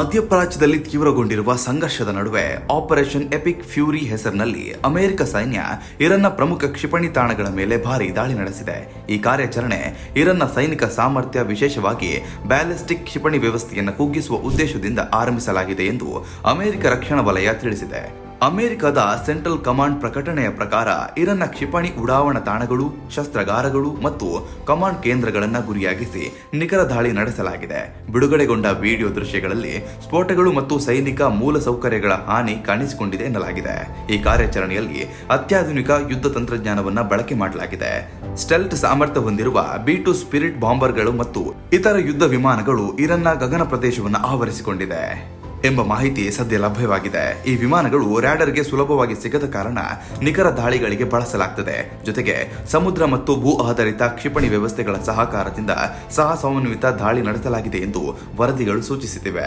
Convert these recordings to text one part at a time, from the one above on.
ಮಧ್ಯಪ್ರಾಚ್ಯದಲ್ಲಿ ತೀವ್ರಗೊಂಡಿರುವ ಸಂಘರ್ಷದ ನಡುವೆ operation epic fury ಹೆಸರಿನಲ್ಲಿ ಅಮೆರಿಕ ಸೈನ್ಯ ಇರಾನ್ನ ಪ್ರಮುಖ ಕ್ಷಿಪಣಿ ತಾಣಗಳ ಮೇಲೆ ಭಾರಿ ದಾಳಿ ನಡೆಸಿದೆ. ಈ ಕಾರ್ಯಾಚರಣೆ ಇರಾನ್ನ ಸೈನಿಕ ಸಾಮರ್ಥ್ಯ, ವಿಶೇಷವಾಗಿ ಬ್ಯಾಲಿಸ್ಟಿಕ್ ಕ್ಷಿಪಣಿ ವ್ಯವಸ್ಥೆಯನ್ನು ಕುಗ್ಗಿಸುವ ಉದ್ದೇಶದಿಂದ ಆರಂಭಿಸಲಾಗಿದೆ ಎಂದು ಅಮೆರಿಕ ರಕ್ಷಣಾ ವಲಯ ತಿಳಿಸಿದೆ. ಅಮೆರಿಕದ ಸೆಂಟ್ರಲ್ ಕಮಾಂಡ್ ಪ್ರಕಟಣೆಯ ಪ್ರಕಾರ ಇರಾನ್ನ ಕ್ಷಿಪಣಿ ಉಡಾವಣಾ ತಾಣಗಳು, ಶಸ್ತ್ರಾಗಾರಗಳು ಮತ್ತು ಕಮಾಂಡ್ ಕೇಂದ್ರಗಳನ್ನು ಗುರಿಯಾಗಿಸಿ ನಿಖರ ದಾಳಿ ನಡೆಸಲಾಗಿದೆ. ಬಿಡುಗಡೆಗೊಂಡ ವಿಡಿಯೋ ದೃಶ್ಯಗಳಲ್ಲಿ ಸ್ಫೋಟಗಳು ಮತ್ತು ಸೈನಿಕ ಮೂಲಸೌಕರ್ಯಗಳ ಹಾನಿ ಕಾಣಿಸಿಕೊಂಡಿದೆ ಎನ್ನಲಾಗಿದೆ. ಈ ಕಾರ್ಯಾಚರಣೆಯಲ್ಲಿ ಅತ್ಯಾಧುನಿಕ ಯುದ್ಧ ತಂತ್ರಜ್ಞಾನವನ್ನು ಬಳಕೆ ಮಾಡಲಾಗಿದೆ. ಸ್ಟೆಲ್ತ್ ಸಾಮರ್ಥ್ಯ ಹೊಂದಿರುವ B-2 ಸ್ಪಿರಿಟ್ ಬಾಂಬರ್ಗಳು ಮತ್ತು ಇತರ ಯುದ್ಧ ವಿಮಾನಗಳು ಇರಾನ್ನ ಗಗನ ಪ್ರದೇಶವನ್ನು ಆವರಿಸಿಕೊಂಡಿದೆ ಎಂಬ ಮಾಹಿತಿ ಸದ್ಯ ಲಭ್ಯವಾಗಿದೆ. ಈ ವಿಮಾನಗಳು ರ್ಯಾಡರ್ಗೆ ಸುಲಭವಾಗಿ ಸಿಗದ ಕಾರಣ ನಿಖರ ದಾಳಿಗಳಿಗೆ ಬಳಸಲಾಗುತ್ತದೆ. ಜೊತೆಗೆ ಸಮುದ್ರ ಮತ್ತು ಭೂ ಆಧಾರಿತ ಕ್ಷಿಪಣಿ ವ್ಯವಸ್ಥೆಗಳ ಸಹಕಾರದಿಂದ ಸಹ ಸಮನ್ವಿತ ದಾಳಿ ನಡೆಸಲಾಗಿದೆ ಎಂದು ವರದಿಗಳು ಸೂಚಿಸುತ್ತಿವೆ.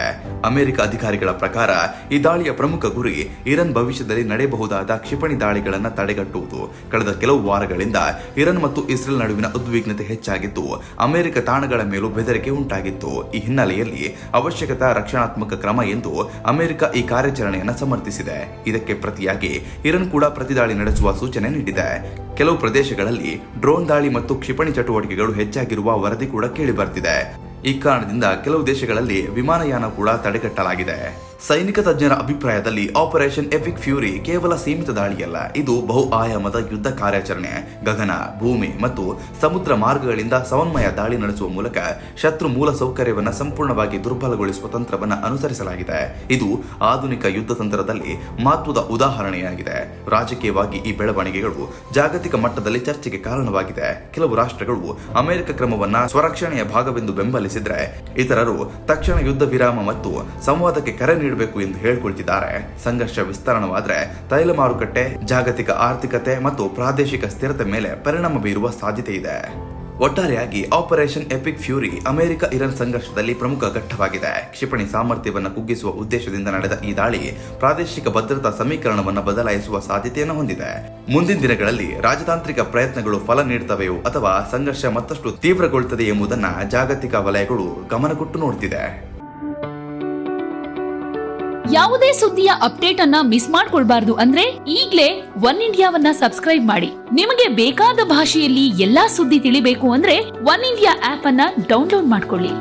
ಅಮೆರಿಕ ಅಧಿಕಾರಿಗಳ ಪ್ರಕಾರ ಈ ದಾಳಿಯ ಪ್ರಮುಖ ಗುರಿ ಇರಾನ್ ಭವಿಷ್ಯದಲ್ಲಿ ನಡೆಯಬಹುದಾದ ಕ್ಷಿಪಣಿ ದಾಳಿಗಳನ್ನು ತಡೆಗಟ್ಟುವುದು. ಕಳೆದ ಕೆಲವು ವಾರಗಳಿಂದ ಇರಾನ್ ಮತ್ತು ಇಸ್ರೇಲ್ ನಡುವಿನ ಉದ್ವಿಗ್ನತೆ ಹೆಚ್ಚಾಗಿದ್ದು, ಅಮೆರಿಕ ತಾಣಗಳ ಮೇಲೂ ಬೆದರಿಕೆ ಉಂಟಾಗಿತ್ತು. ಈ ಹಿನ್ನೆಲೆಯಲ್ಲಿ ಅವಶ್ಯಕತಾ ರಕ್ಷಣಾತ್ಮಕ ಕ್ರಮ ಎಂದು ಅಮೆರಿಕ ಈ ಕಾರ್ಯಾಚರಣೆಯನ್ನು ಸಮರ್ಥಿಸಿದೆ. ಇದಕ್ಕೆ ಪ್ರತಿಯಾಗಿ ಇರಾನ್ ಕೂಡ ಪ್ರತಿದಾಳಿ ನಡೆಸುವ ಸೂಚನೆ ನೀಡಿದೆ. ಕೆಲವು ಪ್ರದೇಶಗಳಲ್ಲಿ ಡ್ರೋನ್ ದಾಳಿ ಮತ್ತು ಕ್ಷಿಪಣಿ ಚಟುವಟಿಕೆಗಳು ಹೆಚ್ಚಾಗಿರುವ ವರದಿ ಕೂಡ ಕೇಳಿಬರ್ತಿದೆ. ಈ ಕಾರಣದಿಂದ ಕೆಲವು ದೇಶಗಳಲ್ಲಿ ವಿಮಾನಯಾನ ಕೂಡ ತಡೆಗಟ್ಟಲಾಗಿದೆ. ಸೈನಿಕ ತಜ್ಞರ ಅಭಿಪ್ರಾಯದಲ್ಲಿ ಆಪರೇಷನ್ ಎಪಿಕ್ ಫ್ಯೂರಿ ಕೇವಲ ಸೀಮಿತ ದಾಳಿಯಲ್ಲ, ಇದು ಬಹು ಆಯಾಮದ ಯುದ್ಧ ಕಾರ್ಯಾಚರಣೆ. ಗಗನ, ಭೂಮಿ ಮತ್ತು ಸಮುದ್ರ ಮಾರ್ಗಗಳಿಂದ ಸಮನ್ವಯ ದಾಳಿ ನಡೆಸುವ ಮೂಲಕ ಶತ್ರು ಮೂಲ ಸೌಕರ್ಯವನ್ನು ಸಂಪೂರ್ಣವಾಗಿ ದುರ್ಬಲಗೊಳಿಸುವ ತಂತ್ರವನ್ನು ಅನುಸರಿಸಲಾಗಿದೆ. ಇದು ಆಧುನಿಕ ಯುದ್ಧ ತಂತ್ರದಲ್ಲಿ ಮಹತ್ವದ ಉದಾಹರಣೆಯಾಗಿದೆ. ರಾಜಕೀಯವಾಗಿ ಈ ಬೆಳವಣಿಗೆಗಳು ಜಾಗತಿಕ ಮಟ್ಟದಲ್ಲಿ ಚರ್ಚೆಗೆ ಕಾರಣವಾಗಿದೆ. ಕೆಲವು ರಾಷ್ಟ್ರಗಳು ಅಮೆರಿಕ ಕ್ರಮವನ್ನು ಸ್ವರಕ್ಷಣೆಯ ಭಾಗವೆಂದು ಬೆಂಬಲಿಸಿದ್ರೆ, ಇತರರು ತಕ್ಷಣ ಯುದ್ಧ ವಿರಾಮ ಮತ್ತು ಸಂವಾದಕ್ಕೆ ಕರೆ ನೀಡಬೇಕು ಎಂದು ಹೇಳಿಕೊಳ್ತಿದ್ದಾರೆ. ಸಂಘರ್ಷ ವಿಸ್ತರಣವಾದರೆ ತೈಲ ಮಾರುಕಟ್ಟೆ, ಜಾಗತಿಕ ಆರ್ಥಿಕತೆ ಮತ್ತು ಪ್ರಾದೇಶಿಕ ಸ್ಥಿರತೆ ಮೇಲೆ ಪರಿಣಾಮ ಬೀರುವ ಸಾಧ್ಯತೆ ಇದೆ. ಒಟ್ಟಾರೆಯಾಗಿ operation epic fury America Iran ಸಂಘರ್ಷದಲ್ಲಿ ಪ್ರಮುಖ ಘಟ್ಟವಾಗಿದೆ. ಕ್ಷಿಪಣಿ ಸಾಮರ್ಥ್ಯವನ್ನು ಕುಗ್ಗಿಸುವ ಉದ್ದೇಶದಿಂದ ನಡೆದ ಈ ದಾಳಿ ಪ್ರಾದೇಶಿಕ ಭದ್ರತಾ ಸಮೀಕರಣವನ್ನು ಬದಲಾಯಿಸುವ ಸಾಧ್ಯತೆಯನ್ನು ಹೊಂದಿದೆ. ಮುಂದಿನ ದಿನಗಳಲ್ಲಿ ರಾಜತಾಂತ್ರಿಕ ಪ್ರಯತ್ನಗಳು ಫಲ ನೀಡುತ್ತವೆಯೋ ಅಥವಾ ಸಂಘರ್ಷ ಮತ್ತಷ್ಟು ತೀವ್ರಗೊಳ್ಳುತ್ತದೆ ಎಂಬುದನ್ನು ಜಾಗತಿಕ ವಲಯಗಳು ಗಮನಕೊಟ್ಟು ನೋಡುತ್ತಿದೆ. ಯಾವುದೇ ಸುದ್ದಿಯ ಅಪ್ಡೇಟ್ ಅನ್ನ ಮಿಸ್ ಮಾಡ್ಕೊಳ್ಬಾರ್ದು ಅಂದ್ರೆ ಈಗ್ಲೇ ಒನ್ ಇಂಡಿಯಾವನ್ನ ಸಬ್ಸ್ಕ್ರೈಬ್ ಮಾಡಿ. ನಿಮಗೆ ಬೇಕಾದ ಭಾಷೆಯಲ್ಲಿ ಎಲ್ಲಾ ಸುದ್ದಿ ತಿಳಿಬೇಕು ಅಂದ್ರೆ ಒನ್ ಇಂಡಿಯಾ ಆಪ್ ಅನ್ನ ಡೌನ್ಲೋಡ್ ಮಾಡ್ಕೊಳ್ಳಿ.